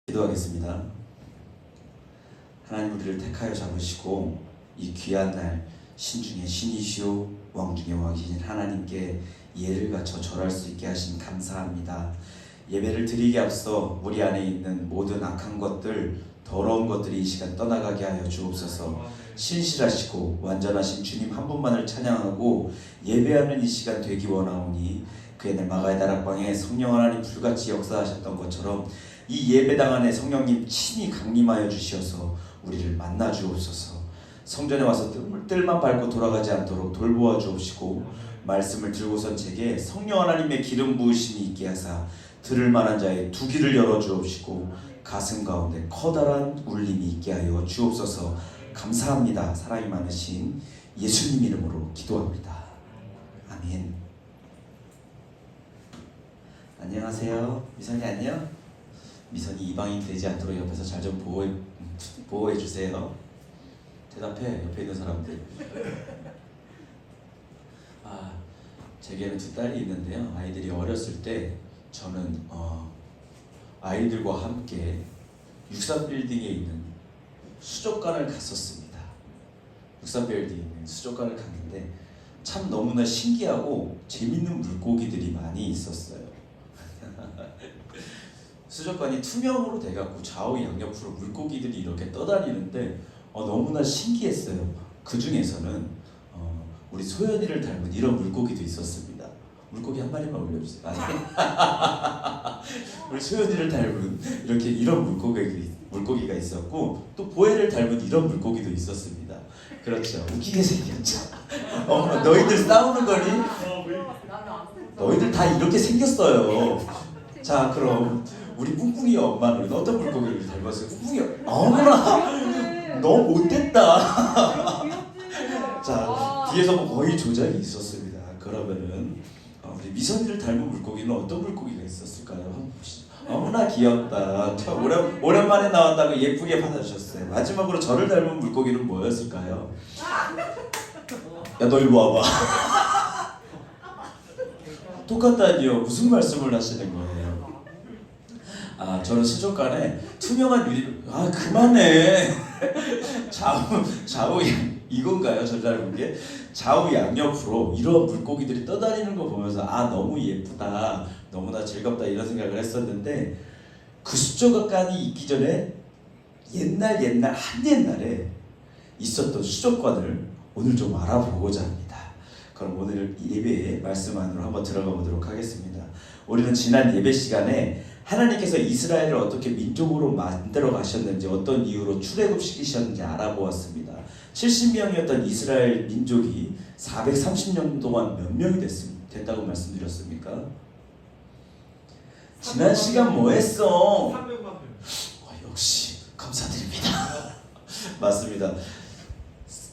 기도하겠습니다. 하나님, 우리를 택하여 잡으시고 이 귀한 날 신중의 신이시오 왕중의 왕이신 하나님께 예를 갖춰 절할 수 있게 하신 감사합니다. 예배를 드리기 앞서 우리 안에 있는 모든 악한 것들, 더러운 것들이 이 시간 떠나가게 하여 주옵소서. 신실하시고 완전하신 주님 한 분만을 찬양하고 예배하는 이 시간 되기 원하오니 그의 날 마가의 다락방에 성령 하나님 불같이 역사하셨던 것처럼 이 예배당 안에 성령님 친히 강림하여 주시어서 우리를 만나 주옵소서. 성전에 와서 뜰만 밟고 돌아가지 않도록 돌보아 주옵시고 말씀을 들고선 제게 성령 하나님의 기름 부으심이 있게 하사 들을 만한 자의 두 귀를 열어 주옵시고 가슴 가운데 커다란 울림이 있게 하여 주옵소서. 감사합니다. 사랑이 많으신 예수님 이름으로 기도합니다. 아멘. 안녕하세요. 미선이 안녕? 미선이 이방인 되지 않도록 옆에서 잘 좀 보호해 주세요. 대답해, 옆에 있는 사람들. 제게는 두 딸이 있는데요. 아이들이 어렸을 때 저는 아이들과 함께 63빌딩에 있는 수족관을 갔었습니다. 63빌딩에 있는 수족관을 갔는데 참 너무나 신기하고 재밌는 물고기들이 많이 있었어요. 수족관이 투명으로 돼갖고 좌우 양옆으로 물고기들이 이렇게 떠다니는데 너무나 신기했어요. 그 중에서는 우리 소연이를 닮은 이런 물고기도 있었습니다. 물고기 한 마리만 올려주세요. 우리 소연이를 닮은 이런 물고기가 있었고 또 보혜를 닮은 이런 물고기도 있었습니다. 그렇죠. 웃기게 생겼죠. 너희들 싸우는 거니? 너희들 다 이렇게 생겼어요. 자, 그럼 우리 뿡뿡이 엄마는 어떤 물고기를 닮았어요? 뿡뿡이 어머나 너무 못됐다. 자, 뒤에서 거의 조작이 있었습니다. 그러면은 우리 미선이를 닮은 물고기는 어떤 물고기가 있었을까요? 한번 보시죠. 너무나 귀엽다. 오랜만에 나왔다고 예쁘게 받아주셨어요. 마지막으로 저를 닮은 물고기는 뭐였을까요? 야, 너 일로 와봐. 똑같다니요. 무슨 말씀을 하시는 거예요? 저는 수족관에 투명한 유리. 그만해. 좌우 이건가요? 저 닮은 게 좌우 양옆으로 이런 물고기들이 떠다니는 거 보면서 너무 예쁘다, 너무나 즐겁다 이런 생각을 했었는데 그 수족관이 있기 전에 옛날에 있었던 수족관을 오늘 좀 알아보고자 합니다. 그럼 오늘 예배의 말씀 안으로 한번 들어가 보도록 하겠습니다. 우리는 지난 예배 시간에 하나님께서 이스라엘을 어떻게 민족으로 만들어 가셨는지, 어떤 이유로 출애굽시키셨는지 알아보았습니다. 70명이었던 이스라엘 민족이 430년 동안 몇 명이 됐다고 말씀드렸습니까? 지난 시간 뭐 했어? 300만 명. 역시 감사드립니다. 맞습니다.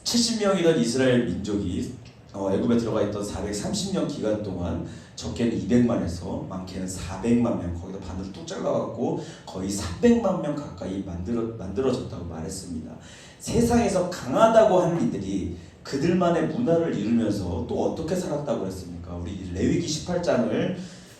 70명이던 이스라엘 민족이 애굽에 들어가 있던 430년 기간 동안 적게는 200만에서 많게는 400만 명, 거기다 반으로 뚝 잘라갖고 거의 300만 명 가까이 만들어졌다고 말했습니다. 세상에서 강하다고 하는 이들이 그들만의 문화를 이루면서 또 어떻게 살았다고 했습니까? 우리 레위기 18장을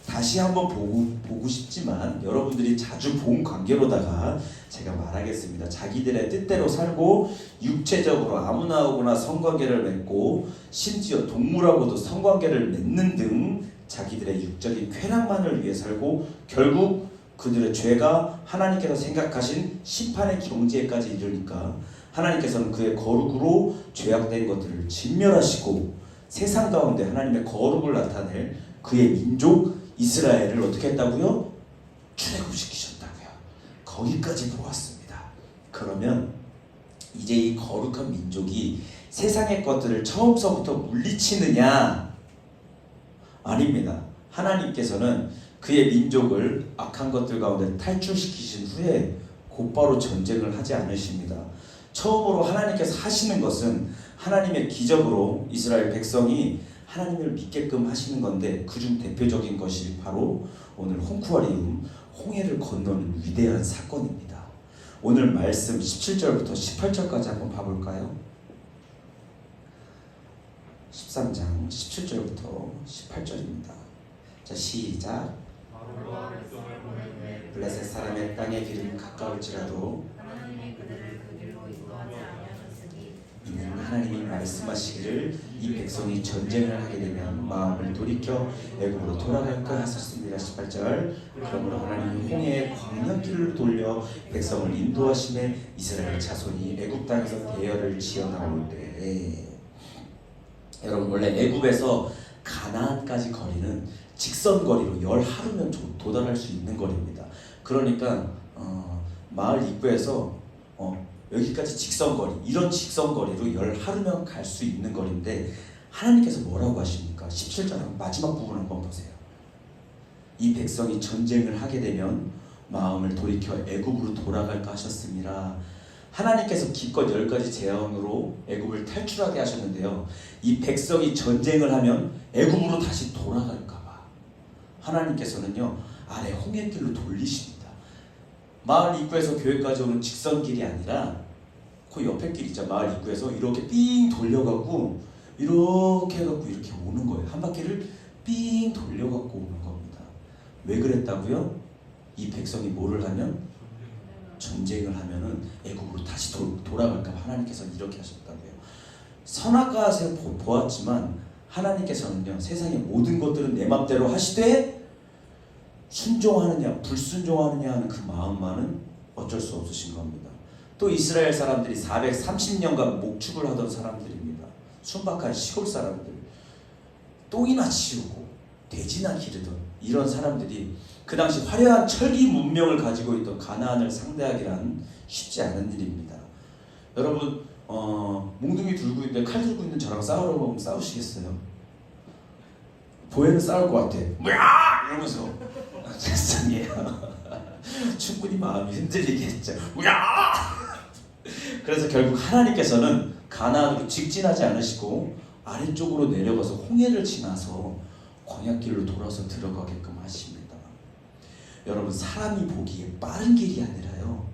다시 한번 보고 싶지만 여러분들이 자주 본 관계로다가 제가 말하겠습니다. 자기들의 뜻대로 살고 육체적으로 아무나하고나 성관계를 맺고 심지어 동물하고도 성관계를 맺는 등 자기들의 육적인 쾌락만을 위해 살고 결국 그들의 죄가 하나님께서 생각하신 심판의 경지에까지 이르니까 하나님께서는 그의 거룩으로 죄악된 것들을 진멸하시고 세상 가운데 하나님의 거룩을 나타낼 그의 민족 이스라엘을 어떻게 했다고요? 출애굽시키셨다고요. 거기까지 보았습니다. 그러면 이제 이 거룩한 민족이 세상의 것들을 처음서부터 물리치느냐? 아닙니다. 하나님께서는 그의 민족을 악한 것들 가운데 탈출시키신 후에 곧바로 전쟁을 하지 않으십니다. 처음으로 하나님께서 하시는 것은 하나님의 기적으로 이스라엘 백성이 하나님을 믿게끔 하시는 건데 그중 대표적인 것이 바로 오늘 홍쿠아리움 홍해를 건너는 위대한 사건입니다. 오늘 말씀 17절부터 18절까지 한번 봐볼까요? 13장 17절부터 18절입니다. 자, 시작. 바로가 백성을 보낸 후에 블레셋 사람의 땅의 길은 가까울지라도 이는 하나님이 말씀하시기를 이 백성이 전쟁을 하게 되면 마음을 돌이켜 애굽으로 돌아갈까 하셨습니다. 18절 그러므로 하나님이 홍해의 광야길을 돌려 백성을 인도하심에 이스라엘 자손이 애굽 땅에서 대열을 지어 나올 때 여러분 원래 애굽에서 가나안까지 거리는 직선 거리로 10하루면 도달할 수 있는 거리입니다. 그러니까 마을 입구에서 여기까지 직선거리, 이런 직선거리로 10하루면 갈 수 있는 거리인데 하나님께서 뭐라고 하십니까? 17절 마지막 부분 한번 보세요. 이 백성이 전쟁을 하게 되면 마음을 돌이켜 애굽으로 돌아갈까 하셨습니다. 하나님께서 기껏 10가지 재앙으로 애굽을 탈출하게 하셨는데요. 이 백성이 전쟁을 하면 애굽으로 다시 돌아갈까 봐 하나님께서는요 아래 홍해길로 돌리십니다. 마을 입구에서 교회까지 오는 직선길이 아니라 그 옆에 길 있죠. 마을 입구에서 이렇게 삥 돌려갖고 이렇게 해갖고 이렇게 오는 거예요. 한 바퀴를 삥 돌려갖고 오는 겁니다. 왜 그랬다고요? 이 백성이 뭐를 하면? 전쟁을 하면은 애굽으로 다시 돌아갈까 봐 하나님께서 이렇게 하셨다고요. 선악과에서 보았지만 하나님께서는요 세상의 모든 것들은 내 맘대로 하시되 순종하느냐 불순종하느냐 하는 그 마음만은 어쩔 수 없으신 겁니다. 또 이스라엘 사람들이 430년간 목축을 하던 사람들입니다. 순박한 시골 사람들, 똥이나 치우고 돼지나 기르던 이런 사람들이 그 당시 화려한 철기 문명을 가지고 있던 가나안을 상대하기란 쉽지 않은 일입니다. 여러분 몽둥이 들고 있는데 칼 들고 있는 저랑 싸우러 보면 싸우시겠어요? 보혜는 싸울 것 같아. 뭐야! 이러면서 세상에요. 충분히 마음이 흔들리겠죠. 뭐야! 그래서 결국 하나님께서는 가나안으로 직진하지 않으시고 아래쪽으로 내려가서 홍해를 지나서 광야길로 돌아서 들어가게끔 하십니다. 여러분 사람이 보기에 빠른 길이 아니라요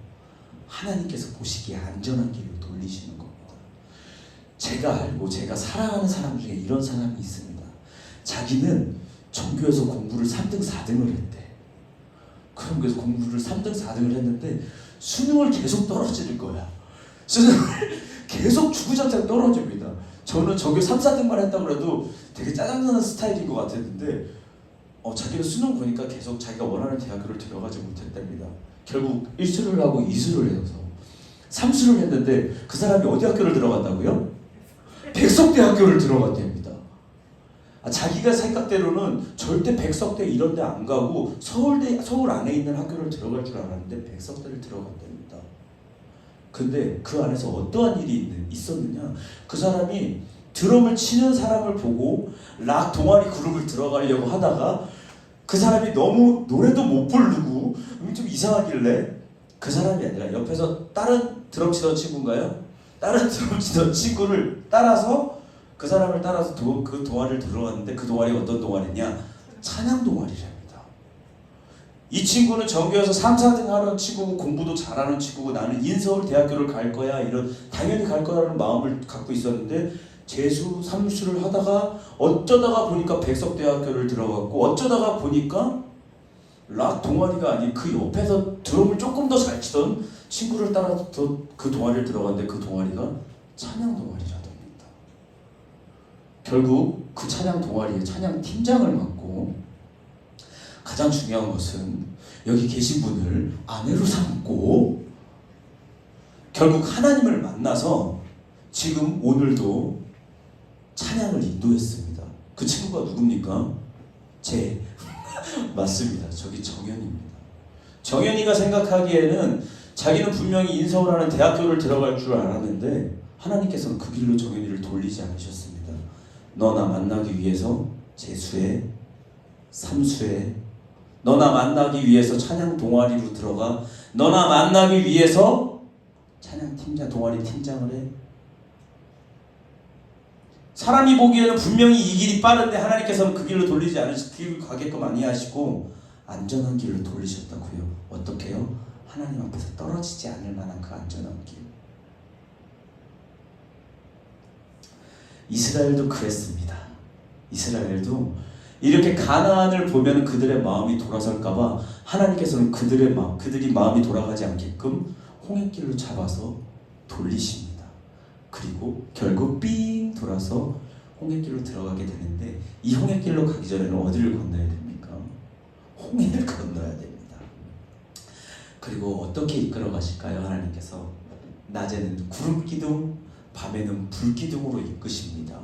하나님께서 보시기에 안전한 길로 돌리시는 겁니다. 제가 알고 제가 사랑하는 사람 중에 이런 사람이 있습니다. 자기는 전교에서 공부를 3등 4등을 했대. 그럼 그래서 공부를 3등 4등을 했는데 수능을 계속 떨어지는 거야. 수능을 계속 주구장창 떨어집니다. 저는 전교 3, 4등만 했다고 해도 되게 짜증나는 스타일인 것 같았는데 자기는 수능 보니까 계속 자기가 원하는 대학교를 들어가지 못했답니다. 결국 1수를 하고 2수를 해서 3수를 했는데 그 사람이 어디 학교를 들어갔다고요? 백석대학교를 들어갔답니다. 자기가 생각대로는 절대 백석대 이런 데 안 가고 서울 안에 있는 학교를 들어갈 줄 알았는데 백석대를 들어갔답니다. 근데 그 안에서 어떠한 일이 있었느냐? 그 사람이 드럼을 치는 사람을 보고 락 동아리 그룹을 들어가려고 하다가 그 사람이 너무 노래도 못 부르고 좀 이상하길래 그 사람이 아니라 옆에서 다른 드럼 치던 친구인가요? 다른 드럼 치던 친구를 따라서 그 사람을 따라서 그 동아리를 들어갔는데 그 동아리가 어떤 동아리냐? 찬양 동아리랍니다. 이 친구는 전교에서 3, 4등 하는 친구고 공부도 잘하는 친구고 나는 인서울 대학교를 갈 거야 이런 당연히 갈 거라는 마음을 갖고 있었는데 재수, 3수를 하다가 어쩌다가 보니까 백석대학교를 들어갔고 어쩌다가 보니까 락 동아리가 아닌 그 옆에서 드럼을 조금 더 잘 치던 친구를 따라서 그 동아리를 들어갔는데 그 동아리가 찬양 동아리라답니다. 결국 그 찬양 동아리에 찬양 팀장을 맡고 가장 중요한 것은 여기 계신 분을 아내로 삼고 결국 하나님을 만나서 지금 오늘도 찬양을 인도했습니다. 그 친구가 누굽니까? 맞습니다. 저기 정연입니다. 정연이가 생각하기에는 자기는 분명히 인서울하는 대학교를 들어갈 줄 알았는데 하나님께서는 그 길로 정연이를 돌리지 않으셨습니다. 너나 만나기 위해서 재수에 3수에 너나 만나기 위해서 찬양 동아리로 들어가 너나 만나기 위해서 찬양 팀장 동아리 팀장을 해. 사람이 보기에는 분명히 이 길이 빠른데 하나님께서는 그 길로 돌리지 않으시고 길 가게끔 아니하시고 안전한 길로 돌리셨다고요. 어떻게요? 하나님 앞에서 떨어지지 않을 만한 그 안전한 길. 이스라엘도 그랬습니다. 이스라엘도 이렇게 가나안을 보면 그들의 마음이 돌아설까봐 하나님께서는 그들이 마음이 돌아가지 않게끔 홍해길로 잡아서 돌리십니다. 그리고 결국 삥 돌아서 홍해길로 들어가게 되는데, 이 홍해길로 가기 전에는 어디를 건너야 됩니까? 홍해를 건너야 됩니다. 그리고 어떻게 이끌어 가실까요? 하나님께서 낮에는 구름 기둥, 밤에는 불 기둥으로 이끄십니다.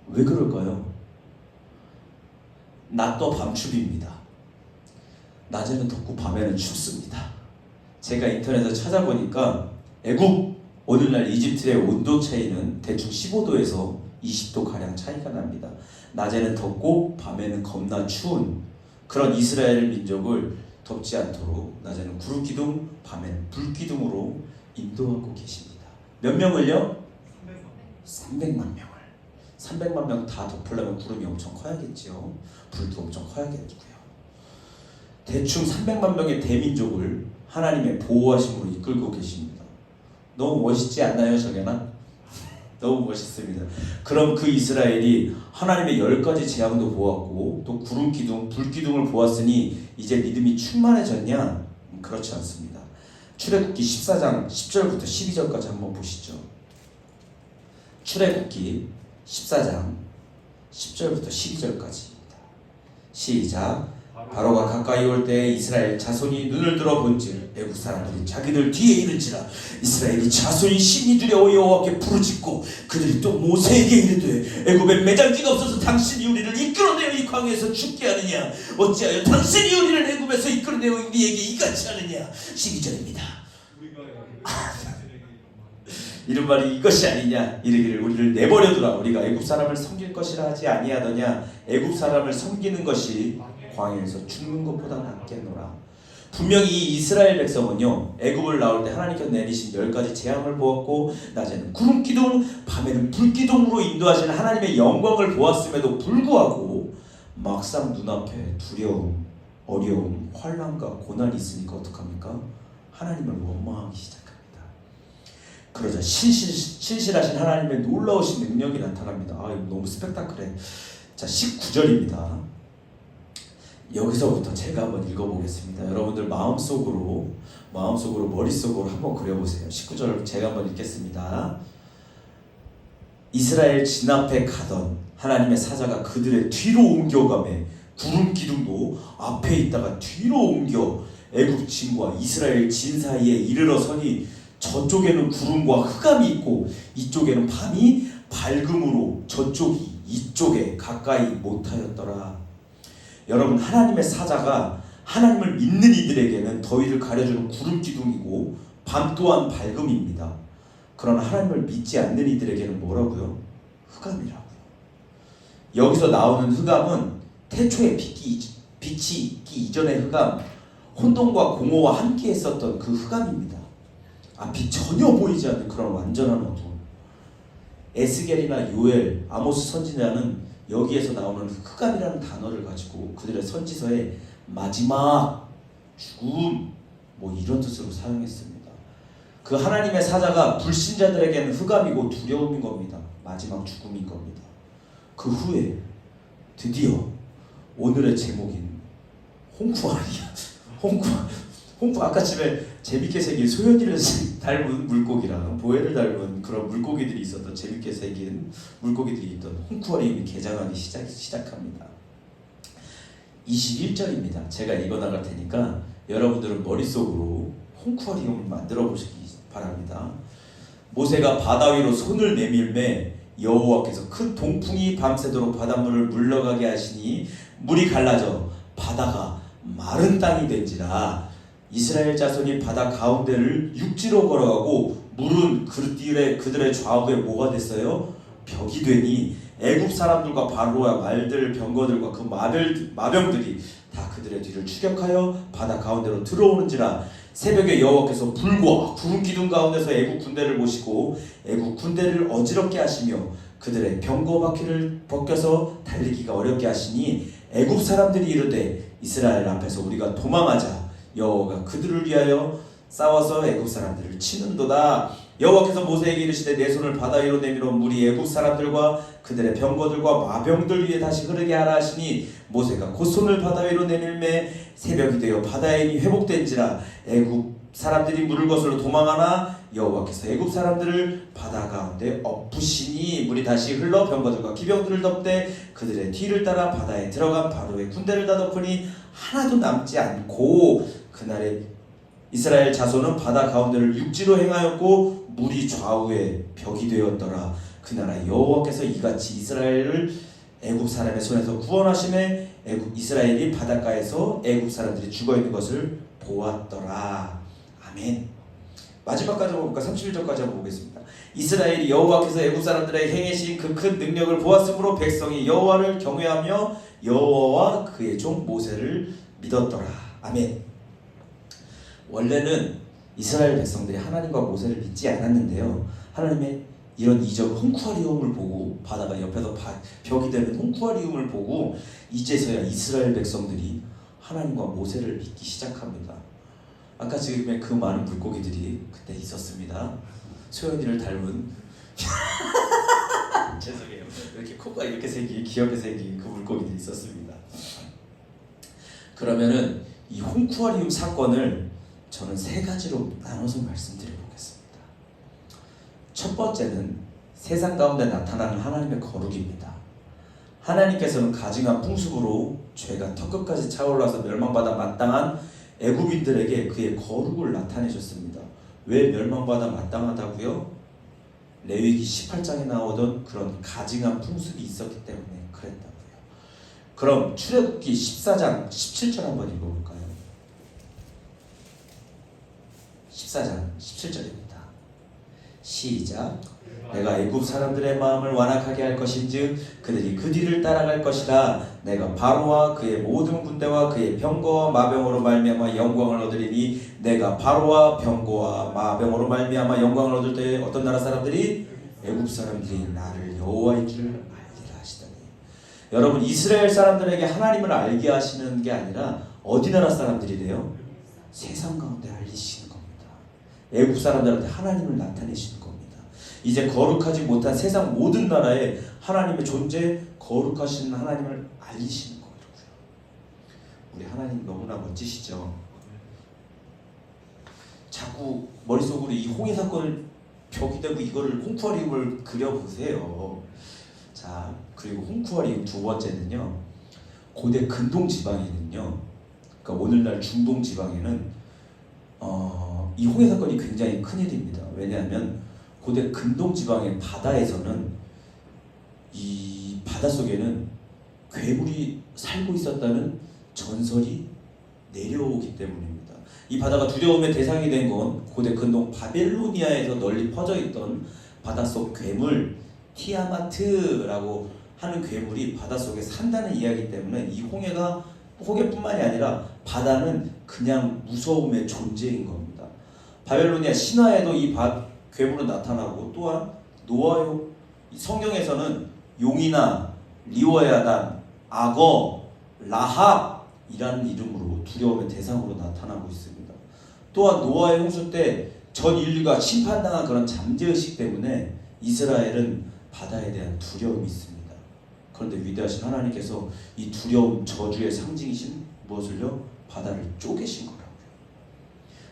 왜 그럴까요? 낮도 밤춥입니다. 낮에는 덥고 밤에는 춥습니다. 제가 인터넷에서 찾아보니까 애국, 오늘날 이집트의 온도 차이는 대충 15도에서 20도 가량 차이가 납니다. 낮에는 덥고 밤에는 겁나 추운 그런 이스라엘 민족을 덥지 않도록 낮에는 구름 기둥, 밤에는 불 기둥으로 인도하고 계십니다. 몇 명을요? 300만 명을. 300만 명 다 덮으려면 구름이 엄청 커야겠죠. 불도 엄청 커야겠고요. 대충 300만 명의 대민족을 하나님의 보호하심으로 이끌고 계십니다. 너무 멋있지 않나요, 저게나? 너무 멋있습니다. 그럼 그 이스라엘이 하나님의 10가지 재앙도 보았고 또 구름 기둥, 불 기둥을 보았으니 이제 믿음이 충만해졌냐? 그렇지 않습니다. 출애굽기 14장 10절부터 12절까지 한번 보시죠. 출애굽기 14장 10절부터 12절까지입니다. 시작. 바로가 가까이 올 때 이스라엘 자손이 눈을 들어 본즉 애국 사람들이 자기들 뒤에 이른지라. 이스라엘이 자손이 심히 두려워 여호와께 부르짖고 그들이 또 모세에게 이르되 애굽에 매장지가 없어서 당신이 우리를 이끌어내어 이 광야에서 죽게 하느냐? 어찌하여 당신이 우리를 애굽에서 이끌어내어 우리에게 이같이 하느냐? 12절입니다. 이런 말이 이것이 아니냐? 이르기를 우리를 내버려두라. 우리가 애굽 사람을 섬길 것이라 하지 아니하더냐? 애굽 사람을 섬기는 것이 광야에서 죽는 것보다 낫겠노라. 분명히 이 이스라엘 백성은요, 애굽을 나올 때 하나님께서 내리신 10가지 재앙을 보았고 낮에는 구름 기둥, 밤에는 불 기둥으로 인도하시는 하나님의 영광을 보았음에도 불구하고 막상 눈앞에 두려움, 어려움, 환난과 고난이 있으니까 어떡합니까? 하나님을 원망하기 시작합니다. 그러자 신실하신 하나님의 놀라우신 능력이 나타납니다. 아, 이거 너무 스펙타클해. 자, 19절입니다. 여기서부터 제가 한번 읽어보겠습니다. 여러분들 마음속으로 머릿속으로 한번 그려보세요. 19절 제가 한번 읽겠습니다. 이스라엘 진 앞에 가던 하나님의 사자가 그들의 뒤로 옮겨가매 구름 기둥도 앞에 있다가 뒤로 옮겨 애굽 진과 이스라엘 진 사이에 이르러 서니 저쪽에는 구름과 흑암이 있고 이쪽에는 밤이 밝음으로 저쪽이 이쪽에 가까이 못하였더라. 여러분, 하나님의 사자가 하나님을 믿는 이들에게는 더위를 가려주는 구름 기둥이고 밤 또한 밝음입니다. 그러나 하나님을 믿지 않는 이들에게는 뭐라고요? 흑암이라고요. 여기서 나오는 흑암은 태초에 빛이 있기 이전의 흑암, 혼돈과 공허와 함께 했었던 그 흑암입니다. 앞이 전혀 보이지 않는 그런 완전한 어두움. 에스겔이나 요엘, 아모스 선지자는 여기에서 나오는 흑암이라는 단어를 가지고 그들의 선지서에 마지막 죽음 뭐 이런 뜻으로 사용했습니다. 그 하나님의 사자가 불신자들에게는 흑암이고 두려움인 겁니다. 마지막 죽음인 겁니다. 그 후에 드디어 오늘의 제목인 홍쿠아리야. 홍쿠 아까쯤에 재밌게 생긴 소연이를 닮은 물고기랑 보혜를 닮은 그런 물고기들이 있었던 재밌게 생긴 물고기들이 있던 홍쿠아리움이 개장하기 시작합니다. 21절입니다. 제가 읽어나갈 테니까 여러분들은 머릿속으로 홍쿠아리움을 만들어 보시기 바랍니다. 모세가 바다 위로 손을 내밀매 여호와께서 큰 동풍이 밤새도록 바닷물을 물러가게 하시니 물이 갈라져 바다가 마른 땅이 된지라. 이스라엘 자손이 바다 가운데를 육지로 걸어가고 물은 그들의 좌우에 뭐가 됐어요? 벽이 되니 애굽 사람들과 바로와 말들, 병거들과 그 마병들이 다 그들의 뒤를 추격하여 바다 가운데로 들어오는지라. 새벽에 여호와께서 불과 구름 기둥 가운데서 애굽 군대를 모시고 애굽 군대를 어지럽게 하시며 그들의 병거 바퀴를 벗겨서 달리기가 어렵게 하시니 애굽 사람들이 이르되 이스라엘 앞에서 우리가 도망하자. 여호와가 그들을 위하여 싸워서 애굽 사람들을 치는도다. 여호와께서 모세에게 이르시되 내 손을 바다 위로 내밀어 물이 애굽 사람들과 그들의 병거들과 마병들 위에 다시 흐르게 하라 하시니 모세가 곧 손을 바다 위로 내밀매 새벽이 되어 바다의 힘이 회복된지라 애굽 사람들이 물을 거슬러 도망하나 여호와께서 애굽 사람들을 바다 가운데 엎으시니 물이 다시 흘러 병거들과 기병들을 덮되 그들의 뒤를 따라 바다에 들어간 바로의 군대를 다 덮으니 하나도 남지 않고 그날에 이스라엘 자손은 바다 가운데를 육지로 행하였고 물이 좌우에 벽이 되었더라. 그 나라 여호와께서 이같이 이스라엘을 애굽 사람의 손에서 구원하심에 이스라엘이 바닷가에서 애굽 사람들이 죽어있는 것을 보았더라. 아멘. 마지막까지 볼까? 31절까지 한번 보겠습니다. 이스라엘이 여호와께서 애굽 사람들에게 행하신 그 큰 능력을 보았으므로 백성이 여호와를 경외하며 여호와와 그의 종 모세를 믿었더라. 아멘. 원래는 이스라엘 백성들이 하나님과 모세를 믿지 않았는데요. 하나님의 이런 이적 홍쿠아리움을 보고 바다가 옆에서 벽이 되는 홍쿠아리움을 보고 이제서야 이스라엘 백성들이 하나님과 모세를 믿기 시작합니다. 아까 지금의 그 많은 물고기들이 그때 있었습니다. 소연이를 닮은 죄송해요. 이렇게 코가 이렇게 생긴 귀엽게 생긴 그 물고기들이 있었습니다. 그러면은 이 홍쿠아리움 사건을 저는 세 가지로 나눠서 말씀드려보겠습니다. 첫 번째는 세상 가운데 나타나는 하나님의 거룩입니다. 하나님께서는 가증한 풍습으로 죄가 턱끝까지 차올라서 멸망받아 마땅한 애굽인들에게 그의 거룩을 나타내셨습니다. 왜 멸망받아 마땅하다고요? 레위기 18장에 나오던 그런 가증한 풍습이 있었기 때문에 그랬다고요. 그럼 출애굽기 14장 17절 한번 읽어볼까요? 14장 17절입니다. 시작. 내가 애굽 사람들의 마음을 완악하게 할 것인즉 그들이 그 뒤를 따라갈 것이라. 내가 바로와 그의 모든 군대와 그의 병거와 마병으로 말미암아 영광을 얻으리니 내가 바로와 병거와 마병으로 말미암아 영광을 얻을 때 어떤 나라 사람들이? 애굽 사람들이 나를 여호와인 줄 알리라 하시더니. 여러분, 이스라엘 사람들에게 하나님을 알게 하시는 게 아니라 어디 나라 사람들이래요? 세상 가운데 알리시는 겁니다. 애굽 사람들한테 하나님을 나타내시는 겁니다. 이제 거룩하지 못한 세상 모든 나라에 하나님의 존재, 거룩하신 하나님을 알리시는 거라고요. 우리 하나님 너무나 멋지시죠? 자꾸 머릿속으로 이 홍해 사건을 벽이 되고 이거를 홍쿠아리움을 그려보세요. 자, 그리고 홍쿠아리움 두 번째는요, 고대 근동 지방에는요, 그러니까 오늘날 중동 지방에는 이 홍해 사건이 굉장히 큰일입니다. 왜냐하면 고대 근동 지방의 바다에서는 이 바닷속에는 괴물이 살고 있었다는 전설이 내려오기 때문입니다. 이 바다가 두려움의 대상이 된 건 고대 근동 바벨로니아에서 널리 퍼져 있던 바닷속 괴물 티아마트라고 하는 괴물이 바닷속에 산다는 이야기 때문에 이 홍해뿐만이 아니라 바다는 그냥 무서움의 존재인 겁니다. 바벨로니아 신화에도 이 괴물은 나타나고, 또한 노아의 성경에서는 용이나 리워야단, 악어, 라합이라는 이름으로 두려움의 대상으로 나타나고 있습니다. 또한 노아의 홍수 때 전 인류가 심판당한 그런 잠재의식 때문에 이스라엘은 바다에 대한 두려움이 있습니다. 그런데 위대하신 하나님께서 이 두려움, 저주의 상징이신 무엇을요? 바다를 쪼개신 거라고요.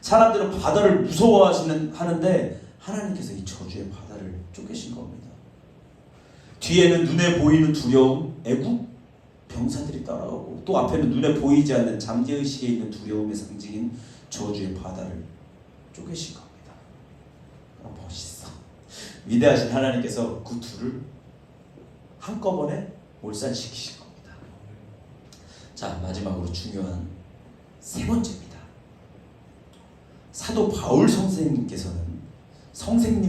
사람들은 바다를 무서워하는데 하나님께서 이 저주의 바다를 쪼개신 겁니다. 뒤에는 눈에 보이는 두려움, 애굽 병사들이 따라오고, 또 앞에는 눈에 보이지 않는 잠재의식에 있는 두려움의 상징인 저주의 바다를 쪼개신 겁니다. 멋있어. 위대하신 하나님께서 그 둘을 한꺼번에 몰살시키신 겁니다. 자, 마지막으로 중요한 세 번째입니다. 사도 바울 선생님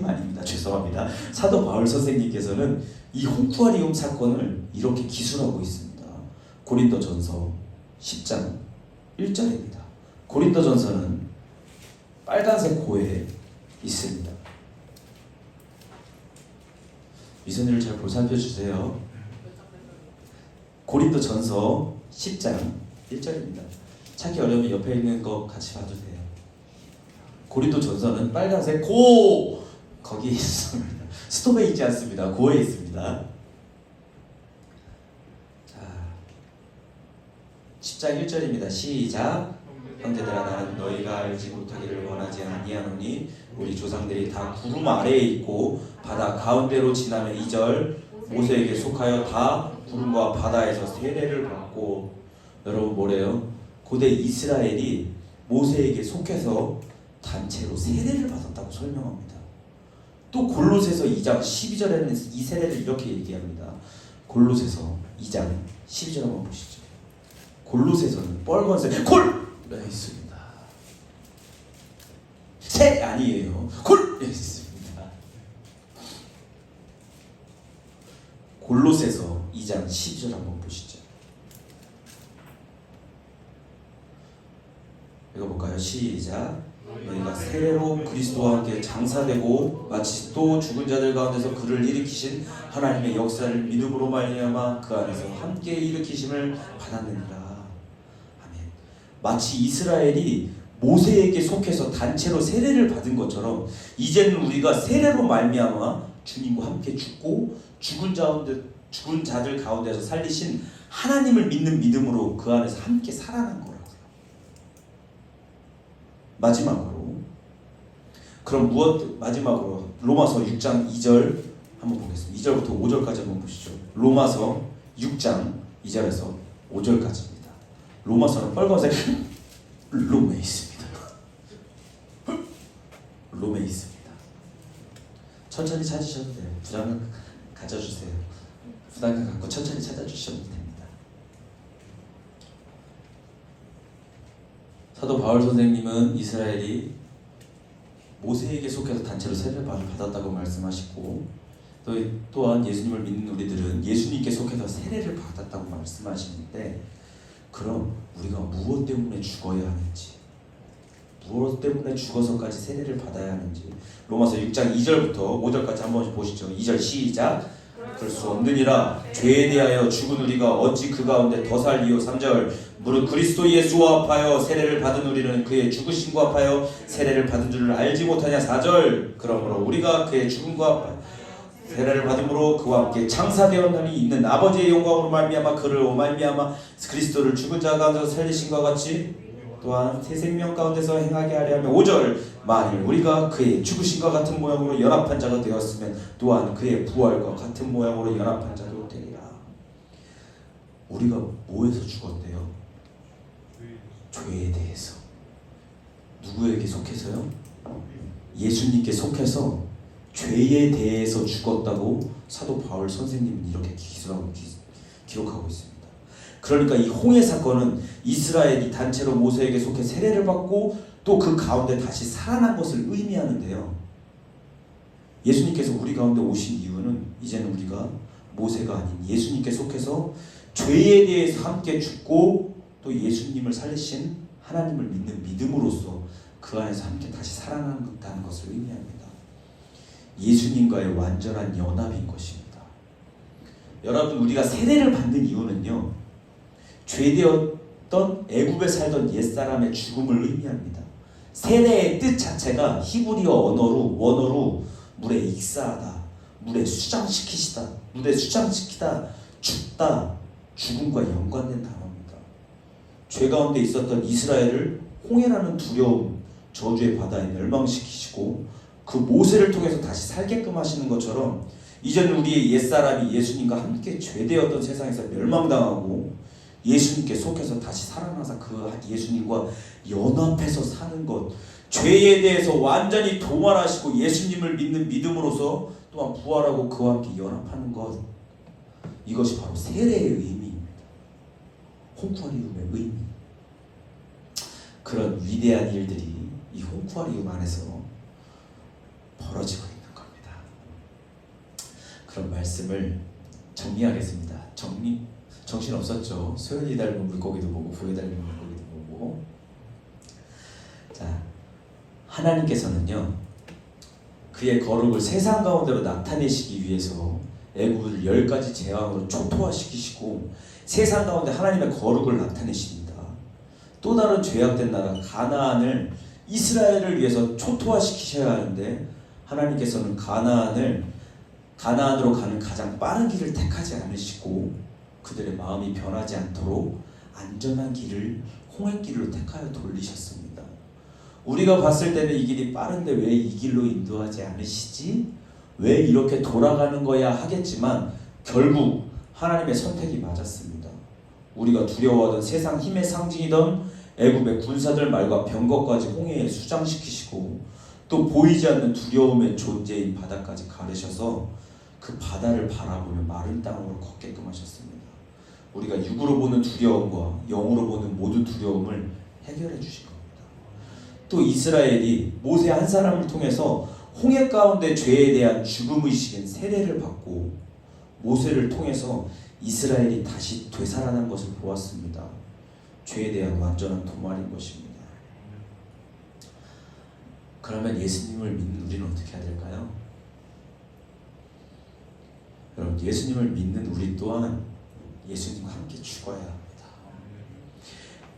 아닙니다. 죄송합니다. 사도 바울 선생님께서는 이 홍쿠아리움 사건을 이렇게 기술하고 있습니다. 고린도전서 10장 1절입니다. 고린도전서는 빨간색 고에 있습니다. 미선이를 잘 살펴주세요. 고린도전서 10장 1절입니다. 찾기 어려우면 옆에 있는 거 같이 봐도 돼요. 고린도 전서는 빨간색 고 거기에 있습니다. 스톱에 있지 않습니다. 고에 있습니다. 자, 10장 1절입니다. 시작. 형제들아 나는 너희가 알지 못하기를 원하지 아니하노니 우리 조상들이 다 구름 아래에 있고 바다 가운데로 지나면 2절 모세에게 속하여 다 구름과 바다에서 세례를 받고. 여러분 뭐래요? 고대 이스라엘이 모세에게 속해서 단체로 세례를 받았다고 설명합니다. 또 골로새서 2장 12절에는 이 세례를 이렇게 얘기합니다. 골로새서 2장 12절 한번 보시죠. 골로새서는 빨간색 골 있습니다. 새 아니에요. 골 있습니다. 골로새서 2장 12절 한번 보시죠. 읽어볼까요? 시작. 너희가 세례로 그리스도와 함께 장사되고 마치 또 죽은 자들 가운데서 그를 일으키신 하나님의 역사를 믿음으로 말미암아 그 안에서 함께 일으키심을 받았느니라. 아멘. 마치 이스라엘이 모세에게 속해서 단체로 세례를 받은 것처럼 이제는 우리가 세례로 말미암아 주님과 함께 죽고 죽은 자들 가운데서 살리신 하나님을 믿는 믿음으로 그 안에서 함께 살아난 거라고요. 마지막으로 그럼 마지막으로 로마서 6장 2절 한번 보겠습니다. 2절부터 5절까지 한번 보시죠. 로마서 6장 2절에서 5절까지입니다. 로마서는 빨간색 롬에 있습니다. 롬에 있습니다. 천천히 찾으셔도 돼요. 부담을 가져주세요. 부담을 갖고 천천히 찾아주셔도 됩니다. 사도 바울 선생님은 이스라엘이 모세에게 속해서 단체로 세례를 받았다고 말씀하시고 또한 예수님을 믿는 우리들은 예수님께 속해서 세례를 받았다고 말씀하시는데 그럼 우리가 무엇 때문에 죽어야 하는지 무엇 때문에 죽어서까지 세례를 받아야 하는지 로마서 6장 2절부터 5절까지 한번 보시죠. 2절 시작. 그럴 수 없느니라 죄에 대하여 죽은 우리가 어찌 그 가운데 더 살리요. 3절 무릇 그리스도 예수와 합하여 세례를 받은 우리는 그의 죽으심과 합하여 세례를 받은 줄을 알지 못하냐. 4절 그러므로 우리가 그의 죽음과 세례를 받음으로 그와 함께 장사되었나니 있는 아버지의 영광으로 말미암아 그를 말미암아 그리스도를 죽은 자 가운데서 살리신과 같이 또한 새 생명 가운데서 행하게 하려 하며 5절 만일 우리가 그의 죽으심과 같은 모양으로 연합한 자가 되었으면 또한 그의 부활과 같은 모양으로 연합한 자도 되리라. 우리가 뭐에서 죽었대요? 죄에 대해서. 누구에게 속해서요? 예수님께 속해서 죄에 대해서 죽었다고 사도 바울 선생님은 이렇게 기록하고 있습니다. 그러니까 이 홍해 사건은 이스라엘이 단체로 모세에게 속해 세례를 받고 또 그 가운데 다시 살아난 것을 의미하는데요. 예수님께서 우리 가운데 오신 이유는 이제는 우리가 모세가 아닌 예수님께 속해서 죄에 대해서 함께 죽고 또 예수님을 살리신 하나님을 믿는 믿음으로써 그 안에서 함께 다시 살아난다는 것을 의미합니다. 예수님과의 완전한 연합인 것입니다. 여러분 우리가 세례를 받는 이유는요. 죄되었던 애굽에 살던 옛사람의 죽음을 의미합니다. 세례의 뜻 자체가 히브리어 원어로 물에 익사하다, 물에 수장시키시다, 물에 수장시키다, 죽다, 죽음과 연관된 단어입니다. 죄 가운데 있었던 이스라엘을 홍해라는 두려움, 저주의 바다에 멸망시키시고 그 모세를 통해서 다시 살게끔 하시는 것처럼 이제는 우리의 옛사람이 예수님과 함께 죄되었던 세상에서 멸망당하고 예수님께 속해서 다시 살아나서 그 예수님과 연합해서 사는 것, 죄에 대해서 완전히 도말하시고 예수님을 믿는 믿음으로서 또한 부활하고 그와 함께 연합하는 것, 이것이 바로 세례의 의미입니다. 홍쿠아리움의 의미. 그런 위대한 일들이 이 홍쿠아리움 안에서 벌어지고 있는 겁니다. 그런 말씀을 정리하겠습니다. 정신 없었죠. 소연이 닮은 물고기도 보고 부에 닮은 물고기도 보고. 자, 하나님께서는요 그의 거룩을 세상 가운데로 나타내시기 위해서 애굽을 10가지 재앙으로 초토화시키시고 세상 가운데 하나님의 거룩을 나타내십니다. 또 다른 죄악된 나라 가나안을 이스라엘을 위해서 초토화시키셔야 하는데 하나님께서는 가나안으로 가는 가장 빠른 길을 택하지 않으시고 그들의 마음이 변하지 않도록 안전한 길을 홍해길로 택하여 돌리셨습니다. 우리가 봤을 때는 이 길이 빠른데 왜 이 길로 인도하지 않으시지? 왜 이렇게 돌아가는 거야 하겠지만 결국 하나님의 선택이 맞았습니다. 우리가 두려워하던 세상 힘의 상징이던 애굽의 군사들 말과 병거까지 홍해에 수장시키시고 또 보이지 않는 두려움의 존재인 바다까지 가르셔서 그 바다를 바라보며 마른 땅으로 걷게끔 하셨습니다. 우리가 육으로 보는 두려움과 영으로 보는 모든 두려움을 해결해 주신 겁니다. 또 이스라엘이 모세 한 사람을 통해서 홍해 가운데 죄에 대한 죽음의식인 세례를 받고 모세를 통해서 이스라엘이 다시 되살아난 것을 보았습니다. 죄에 대한 완전한 도말인 것입니다. 그러면 예수님을 믿는 우리는 어떻게 해야 될까요? 여러분, 예수님을 믿는 우리 또한 예수님과 함께 죽어야 합니다.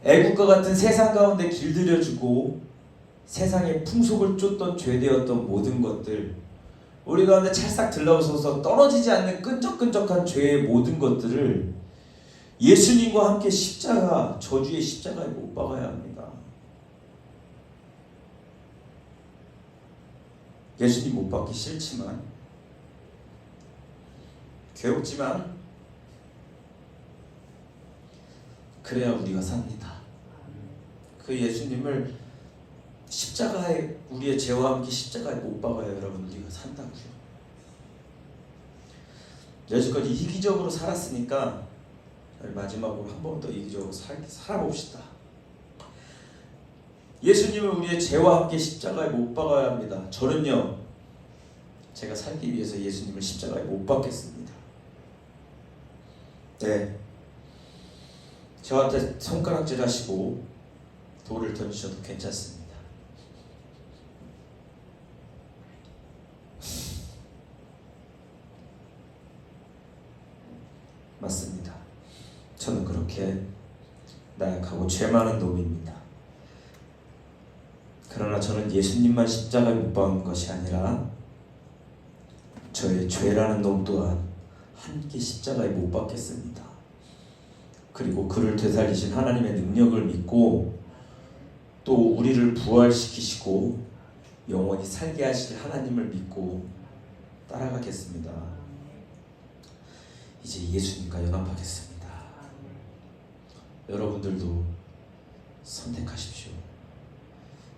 애국과 같은 세상 가운데 길들여주고 세상의 풍속을 쫓던 죄되었던 모든 것들, 우리 가운데 찰싹 들러서서 떨어지지 않는 끈적끈적한 죄의 모든 것들을 예수님과 함께 십자가, 저주의 십자가에 못 박아야 합니다. 예수님 못 박기 싫지만, 괴롭지만, 그래야 우리가 삽니다. 그 예수님을 십자가에, 우리의 죄와 함께 십자가에 못 박아야 여러분 우리가 산다고요. 여지껏 이기적으로 살았으니까 마지막으로 한 번 더 이기적으로 살아봅시다. 예수님을 우리의 죄와 함께 십자가에 못 박아야 합니다. 저는요, 제가 살기 위해서 예수님을 십자가에 못 박겠습니다. 네, 저한테 손가락질 하시고 돌을 던지셔도 괜찮습니다. 맞습니다. 저는 그렇게 나약하고 죄 많은 놈입니다. 그러나 저는 예수님만 십자가에 못 박은 것이 아니라 저의 죄라는 놈 또한 함께 십자가에 못 박겠습니다. 그리고 그를 되살리신 하나님의 능력을 믿고 또 우리를 부활시키시고 영원히 살게 하실 하나님을 믿고 따라가겠습니다. 이제 예수님과 연합하겠습니다. 여러분들도 선택하십시오.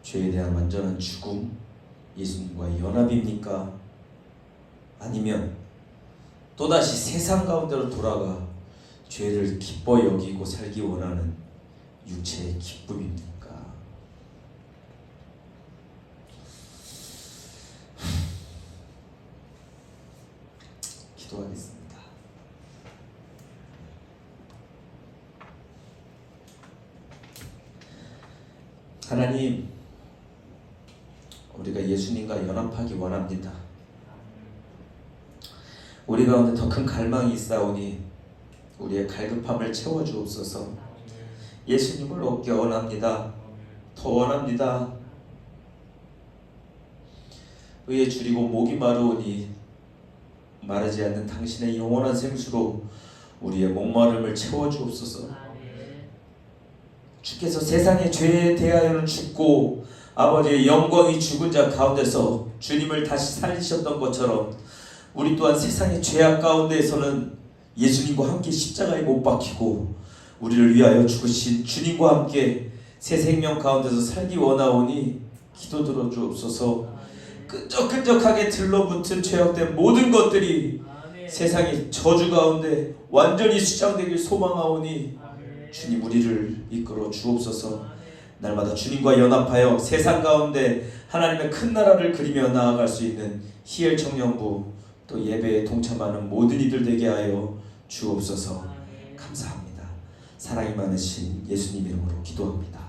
죄에 대한 완전한 죽음, 예수님과의 연합입니까? 아니면 또다시 세상 가운데로 돌아가 죄를 기뻐 여기고 살기 원하는 육체의 기쁨입니까? 기도하겠습니다. 하나님, 우리가 예수님과 연합하기 원합니다. 우리 가운데 더 큰 갈망이 있사오니 우리의 갈급함을 채워주옵소서. 예수님을 얻기 원합니다. 더 원합니다. 의에 줄이고 목이 마르오니 마르지 않는 당신의 영원한 생수로 우리의 목마름을 채워주옵소서. 주께서 세상의 죄에 대하여는 죽고 아버지의 영광이 죽은 자 가운데서 주님을 다시 살리셨던 것처럼 우리 또한 세상의 죄악 가운데에서는 예수님과 함께 십자가에 못 박히고 우리를 위하여 죽으신 주님과 함께 새 생명 가운데서 살기 원하오니 기도 들어주옵소서. 끈적끈적하게 들러붙은 죄악된 모든 것들이 세상의 저주 가운데 완전히 수장되길 소망하오니 주님 우리를 이끌어 주옵소서. 날마다 주님과 연합하여 세상 가운데 하나님의 큰 나라를 그리며 나아갈 수 있는 희엘 청년부 또 예배에 동참하는 모든 이들 되게 하여 주옵소서. 감사합니다. 사랑이 많으신 예수님 이름으로 기도합니다.